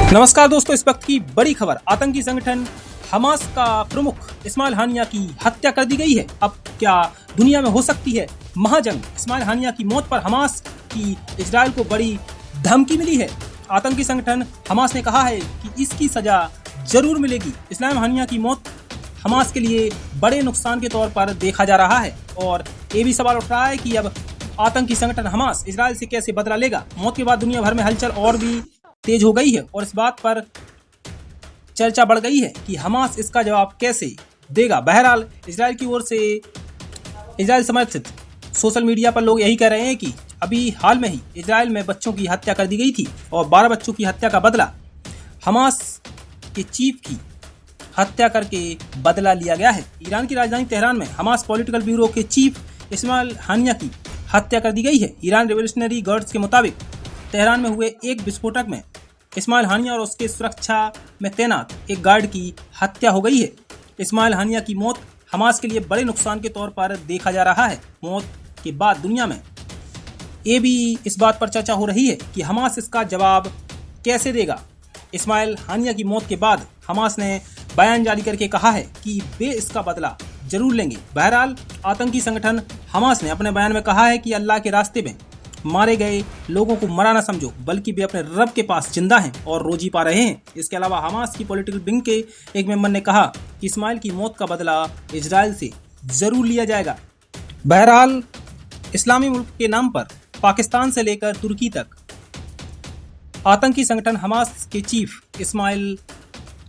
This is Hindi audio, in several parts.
नमस्कार दोस्तों, इस वक्त की बड़ी खबर। आतंकी संगठन हमास का प्रमुख इस्माइल हानिया की हत्या कर दी गई है। अब क्या दुनिया में हो सकती है महाजंग? इस्माइल हानिया की मौत पर हमास की इजराइल को बड़ी धमकी मिली है। आतंकी संगठन हमास ने कहा है कि इसकी सजा जरूर मिलेगी। इस्माइल हानिया की मौत हमास के लिए बड़े नुकसान के तौर पर देखा जा रहा है और ये भी सवाल उठ रहा है कि अब आतंकी संगठन हमास इजराइल से कैसे बदला लेगा। मौत के बाद दुनिया भर में हलचल और भी तेज हो गई है और इस बात पर चर्चा बढ़ गई है कि हमास इसका जवाब कैसे देगा। बहरहाल इजराइल की ओर से इजराइल समर्थित सोशल मीडिया पर लोग यही कह रहे हैं कि अभी हाल में ही इजराइल में बच्चों की हत्या कर दी गई थी और 12 बच्चों की हत्या का बदला हमास के चीफ की हत्या करके बदला लिया गया है। ईरान की राजधानी तेहरान में हमास पॉलिटिकल ब्यूरो के चीफ इस्माइल हानिया की हत्या कर दी गई है। ईरान रेवोल्यूशनरी गार्ड्स के मुताबिक तेहरान में हुए एक विस्फोटक में इस्माइल हानिया और उसके सुरक्षा में तैनात एक गार्ड की हत्या हो गई है। इस्माइल हानिया की मौत हमास के लिए बड़े नुकसान के तौर पर देखा जा रहा है। मौत के बाद दुनिया में ये भी इस बात पर चर्चा हो रही है कि हमास इसका जवाब कैसे देगा। इस्माइल हानिया की मौत के बाद हमास ने बयान जारी करके कहा है कि वे इसका बदला जरूर लेंगे। बहरहाल आतंकी संगठन हमास ने अपने बयान में कहा है कि अल्लाह के रास्ते में मारे गए लोगों को मरा ना समझो, बल्कि वे अपने रब के पास जिंदा हैं और रोजी पा रहे हैं। इसके अलावा हमास की पॉलिटिकल विंग के एक मेंबर ने कहा कि इस्माइल की मौत का बदला इजराइल से जरूर लिया जाएगा। बहरहाल इस्लामी मुल्क के नाम पर पाकिस्तान से लेकर तुर्की तक आतंकी संगठन हमास के चीफ इस्माइल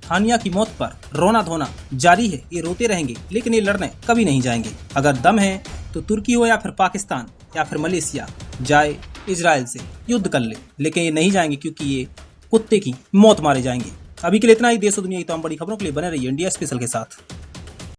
हानिया की मौत पर रोना धोना जारी है। ये रोते रहेंगे लेकिन ये लड़ने कभी नहीं जाएंगे। अगर दम है तो तुर्की हो या फिर पाकिस्तान या फिर मलेशिया जाए इजराइल से युद्ध कर ले, लेकिन ये नहीं जाएंगे क्योंकि ये कुत्ते की मौत मारे जाएंगे। अभी के लिए इतना ही। देश और दुनिया की तमाम बड़ी खबरों के लिए बने रहिए इंडिया स्पेशल के साथ।